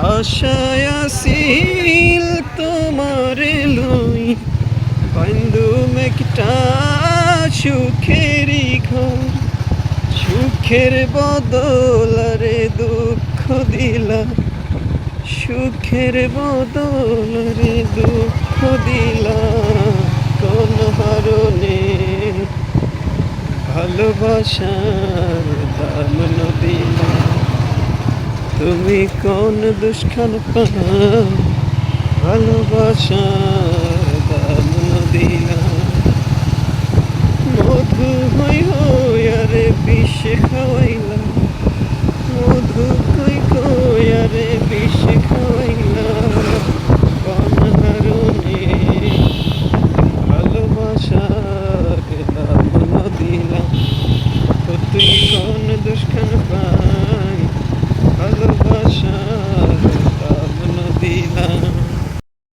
আশায় আসিল তোমারে লই বান্ধুম একটা সুখেরই ঘর, সুখের বদলারে দুঃখ দিলা, সুখের বদলারে দুঃখ দিলা, কোন হারণে ভালোবাসার দাম দিলা, তুমি কোন দুষ্খান পান ভালোবাসার দাম দিলা। মধু হই হই আরে বিষে খাওয়াইলা, মধু কই কই আরে বিষে খাওয়াইলা, কোন হারণে ভালোবাসার দাম দিলা, তো তুই কোন দুষ্খান পাই ভালোবাসার দাম দিলা।